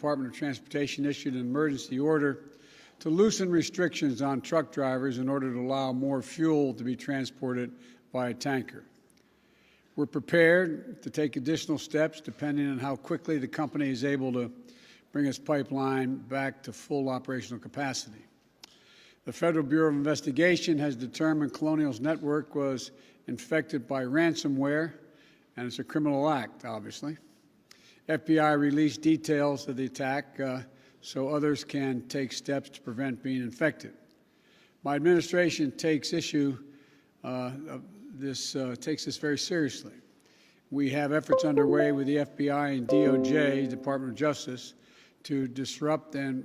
Department of Transportation issued an emergency order to loosen restrictions on truck drivers in order to allow more fuel to be transported by a tanker. We're prepared to take additional steps depending on how quickly the company is able to bring its pipeline back to full operational capacity. The Federal Bureau of Investigation has determined Colonial's network was infected by ransomware, and it's a criminal act, obviously. FBI released details of the attack so others can take steps to prevent being infected. My administration takes this very seriously. We have efforts underway with the FBI and DOJ, Department of Justice, to disrupt and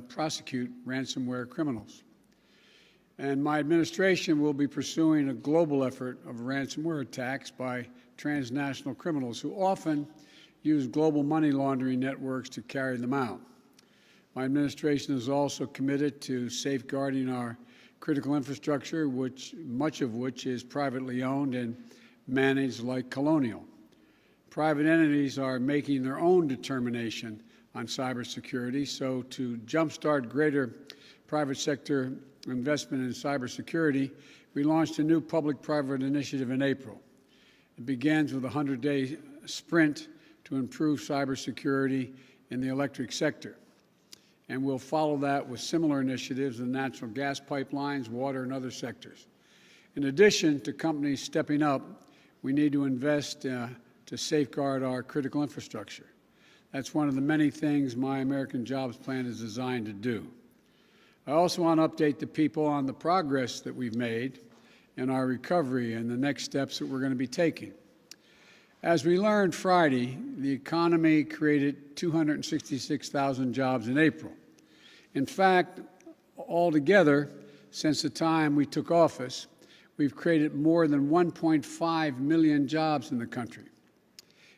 prosecute ransomware criminals. And my administration will be pursuing a global effort of ransomware attacks by transnational criminals who often use global money laundering networks to carry them out. My administration is also committed to safeguarding our critical infrastructure, much of which is privately owned and managed like Colonial. Private entities are making their own determination on cybersecurity, so to jumpstart greater private sector investment in cybersecurity, we launched a new public-private initiative in April. It begins with a 100-day sprint to improve cybersecurity in the electric sector. And we'll follow that with similar initiatives in natural gas pipelines, water, and other sectors. In addition to companies stepping up, we need to invest to safeguard our critical infrastructure. That's one of the many things my American Jobs Plan is designed to do. I also want to update the people on the progress that we've made in our recovery and the next steps that we're going to be taking. As we learned Friday, the economy created 266,000 jobs in April. In fact, altogether, since the time we took office, we've created more than 1.5 million jobs in the country.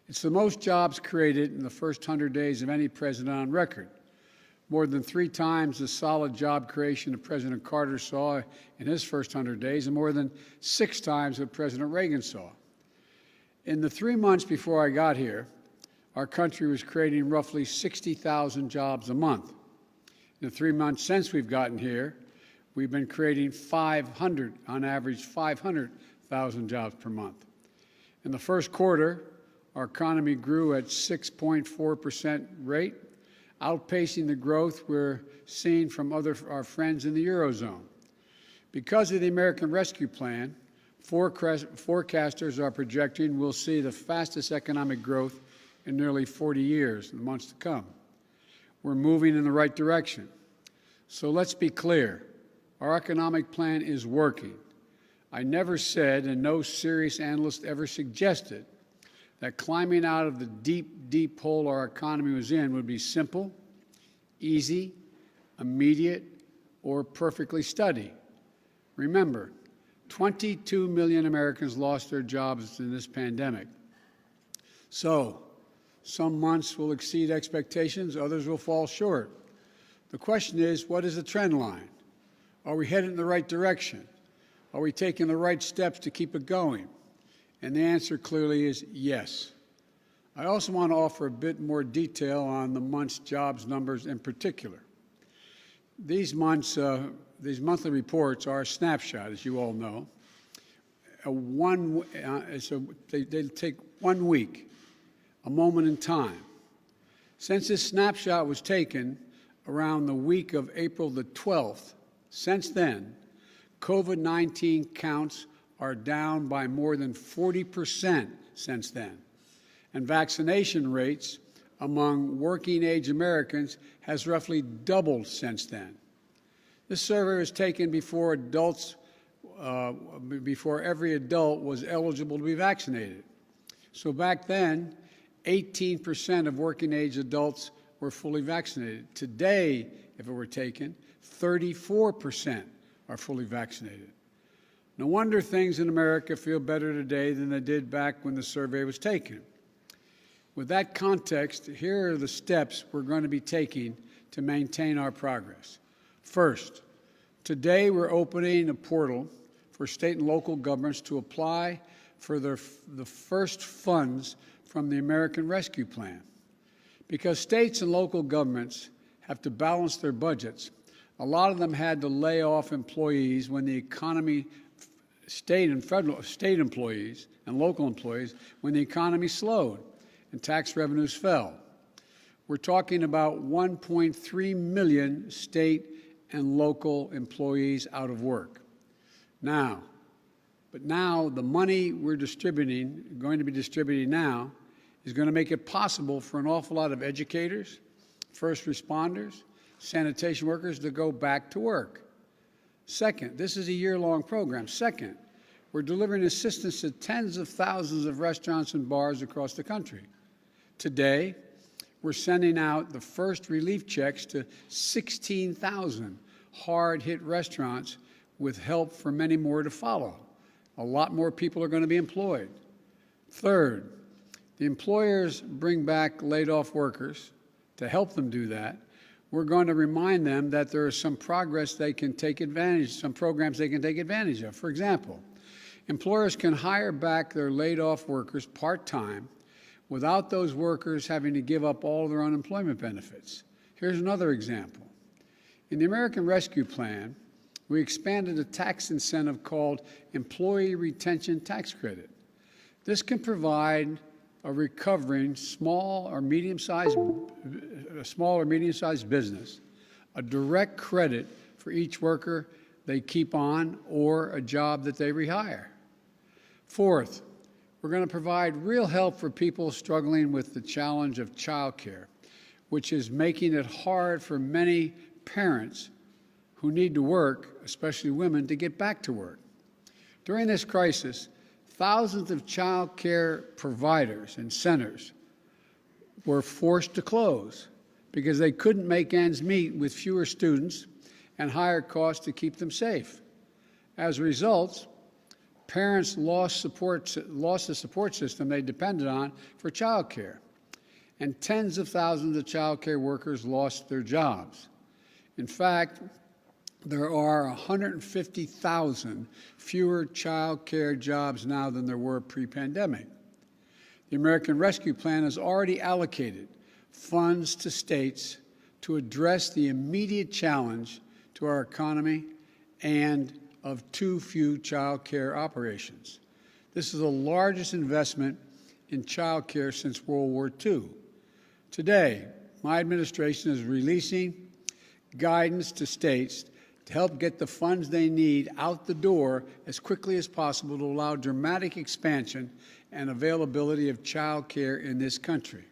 It's the most jobs created in the first 100 days of any president on record, more than 3 times the solid job creation that President Carter saw in his first 100 days, and more than 6 times what President Reagan saw. In the 3 months before I got here, our country was creating roughly 60,000 jobs a month. In the 3 months since we've gotten here, we've been creating on average 500,000 jobs per month. In the first quarter, our economy grew at 6.4% rate, outpacing the growth we're seeing from our friends in the Eurozone. Because of the American Rescue Plan, forecasters are projecting we'll see the fastest economic growth in nearly 40 years in the months to come. We're moving in the right direction. So let's be clear. Our economic plan is working. I never said, and no serious analyst ever suggested, that climbing out of the deep, deep hole our economy was in would be simple, easy, immediate, or perfectly steady. Remember, 22 million Americans lost their jobs in this pandemic. So, some months will exceed expectations, others will fall short. The question is, what is the trend line? Are we headed in the right direction? Are we taking the right steps to keep it going? And the answer clearly is yes. I also want to offer a bit more detail on the month's jobs numbers in particular. These monthly reports are a snapshot, as you all know. They take 1 week, a moment in time. Since this snapshot was taken around the week of April the 12th, since then, COVID-19 counts are down by more than 40% since then, and vaccination rates among working-age Americans has roughly doubled since then. This survey was taken before every adult was eligible to be vaccinated. So back then, 18% of working-age adults were fully vaccinated. Today, if it were taken, 34% are fully vaccinated. No wonder things in America feel better today than they did back when the survey was taken. With that context, here are the steps we're going to be taking to maintain our progress. First, today we're opening a portal for state and local governments to apply for the first funds from the American Rescue Plan. Because states and local governments have to balance their budgets, a lot of them had to lay off employees when the economy, state employees and local employees, when the economy slowed and tax revenues fell. We're talking about 1.3 million state and local employees out of work. Now the money we're going to be distributing now, is going to make it possible for an awful lot of educators, first responders, sanitation workers to go back to work. Second, this is a year-long program. Second, we're delivering assistance to tens of thousands of restaurants and bars across the country. Today, we're sending out the first relief checks to 16,000 hard-hit restaurants with help for many more to follow. A lot more people are going to be employed. Third, the employers bring back laid-off workers. To help them do that, we're going to remind them that there is some progress they can take advantage, some programs they can take advantage of. For example, employers can hire back their laid-off workers part-time without those workers having to give up all of their unemployment benefits. Here's another example. In the American Rescue Plan, we expanded a tax incentive called Employee Retention Tax Credit. This can provide a recovering small or medium-sized business a direct credit for each worker they keep on or a job that they rehire. Fourth, we're going to provide real help for people struggling with the challenge of childcare, which is making it hard for many parents who need to work, especially women, to get back to work. During this crisis, thousands of child care providers and centers were forced to close because they couldn't make ends meet with fewer students and higher costs to keep them safe. As a result, parents lost the support system they depended on for child care, and tens of thousands of child care workers lost their jobs. In fact, there are 150,000 fewer child care jobs now than there were pre-pandemic. The American Rescue Plan has already allocated funds to states to address the immediate challenge to our economy and of too few child care operations. This is the largest investment in child care since World War II. Today, my administration is releasing guidance to states to help get the funds they need out the door as quickly as possible to allow dramatic expansion and availability of child care in this country.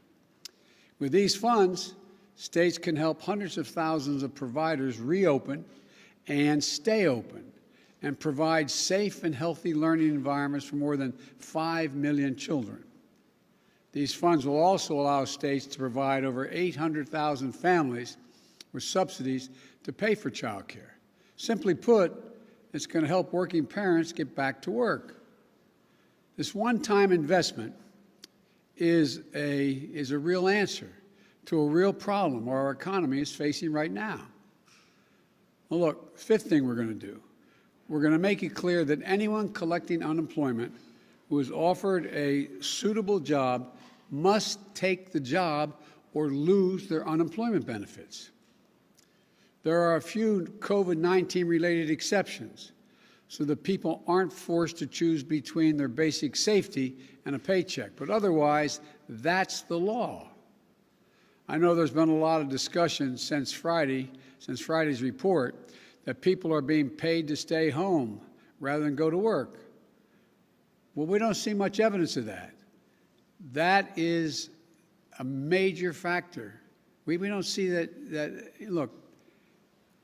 With these funds, states can help hundreds of thousands of providers reopen and stay open and provide safe and healthy learning environments for more than 5 million children. These funds will also allow states to provide over 800,000 families with subsidies to pay for child care. Simply put, it's going to help working parents get back to work. This one-time investment is a real answer to a real problem our economy is facing right now. Well, look, fifth thing we're going to do, we're going to make it clear that anyone collecting unemployment who is offered a suitable job must take the job or lose their unemployment benefits. There are a few COVID-19 related exceptions so that people aren't forced to choose between their basic safety and a paycheck. But otherwise, that's the law. I know there's been a lot of discussion since Friday's report, that people are being paid to stay home rather than go to work. Well, we don't see much evidence of that. That is a major factor. We don't see that. Look,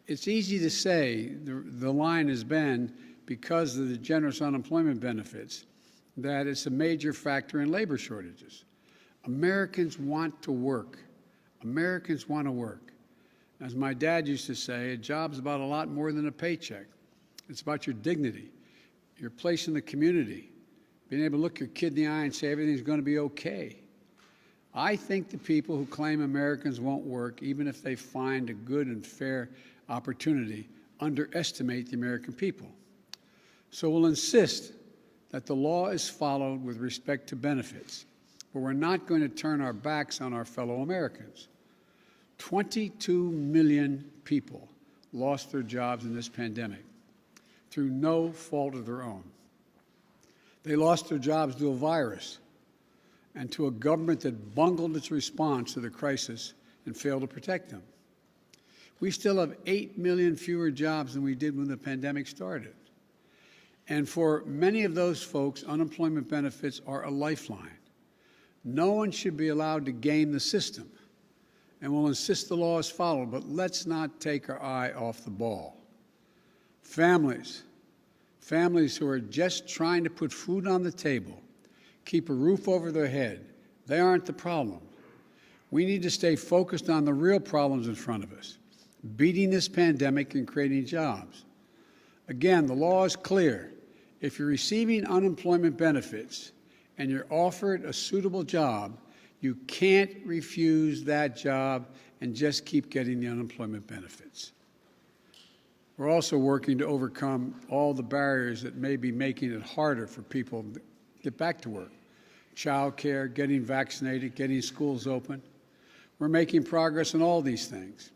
it's easy to say the line has been, because of the generous unemployment benefits, that it's a major factor in labor shortages. Americans want to work. Americans want to work. As my dad used to say, a job's about a lot more than a paycheck. It's about your dignity, your place in the community, being able to look your kid in the eye and say everything's going to be okay. I think the people who claim Americans won't work, even if they find a good and fair opportunity, underestimate the American people. So we'll insist that the law is followed with respect to benefits. but we're not going to turn our backs on our fellow Americans. 22 million people lost their jobs in this pandemic through no fault of their own. They lost their jobs to a virus and to a government that bungled its response to the crisis and failed to protect them. We still have 8 million fewer jobs than we did when the pandemic started. And for many of those folks, unemployment benefits are a lifeline. No one should be allowed to game the system, and we'll insist the law is followed, but let's not take our eye off the ball. Families who are just trying to put food on the table, keep a roof over their head, they aren't the problem. We need to stay focused on the real problems in front of us, beating this pandemic and creating jobs. Again, the law is clear. If you're receiving unemployment benefits and you're offered a suitable job, you can't refuse that job and just keep getting the unemployment benefits. We're also working to overcome all the barriers that may be making it harder for people to get back to work. Child care, getting vaccinated, getting schools open. We're making progress in all these things.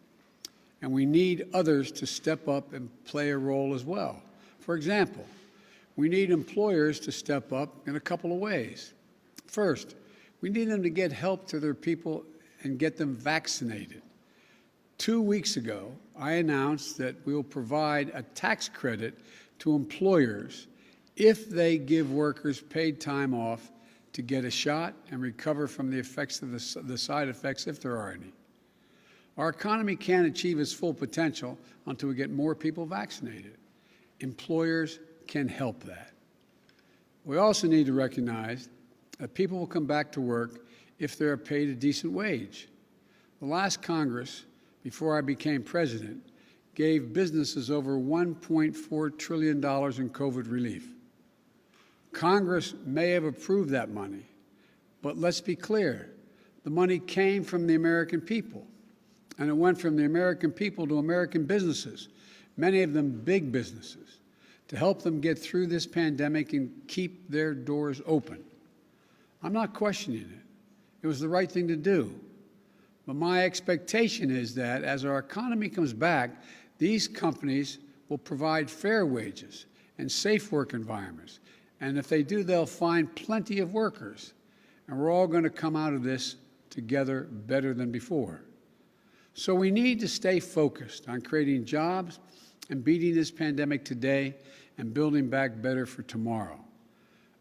And we need others to step up and play a role as well. For example, we need employers to step up in a couple of ways. First, we need them to get help to their people and get them vaccinated. 2 weeks ago, I announced that we will provide a tax credit to employers if they give workers paid time off to get a shot and recover from the effects of the side effects, if there are any. Our economy can't achieve its full potential until we get more people vaccinated. Employers can help that. We also need to recognize that people will come back to work if they're paid a decent wage. The last Congress, before I became president, gave businesses over $1.4 trillion in COVID relief. Congress may have approved that money, but let's be clear, the money came from the American people, and it went from the American people to American businesses, many of them big businesses, to help them get through this pandemic and keep their doors open. I'm not questioning it. It was the right thing to do. But my expectation is that as our economy comes back, these companies will provide fair wages and safe work environments. And if they do, they'll find plenty of workers. And we're all going to come out of this together better than before. So we need to stay focused on creating jobs and beating this pandemic today and building back better for tomorrow.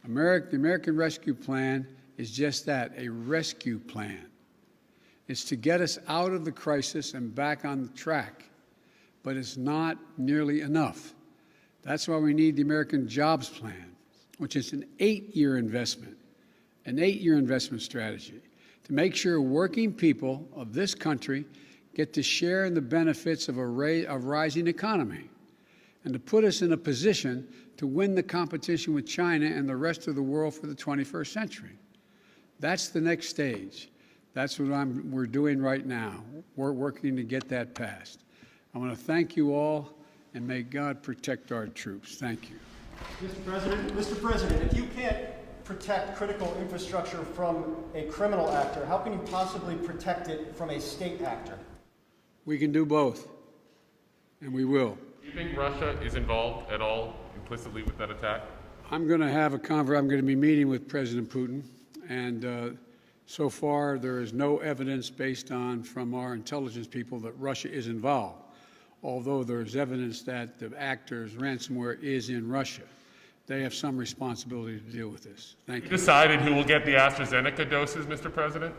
The American Rescue Plan is just that, a rescue plan. It's to get us out of the crisis and back on the track, but it's not nearly enough. That's why we need the American Jobs Plan, which is an 8-year investment, strategy to make sure working people of this country get to share in the benefits of a rising economy and to put us in a position to win the competition with China and the rest of the world for the 21st century. That's the next stage. That's what we're doing right now. We're working to get that passed. I want to thank you all, and may God protect our troops. Thank you. Mr. President, if you can't protect critical infrastructure from a criminal actor, how can you possibly protect it from a state actor? We can do both, and we will. Do you think Russia is involved at all implicitly with that attack? I'm going to be meeting with President Putin, and so far there is no evidence from our intelligence people that Russia is involved, although there's evidence that the actors' ransomware is in Russia. They have some responsibility to deal with this. Thank you. Decided who will get the AstraZeneca doses, Mr. President?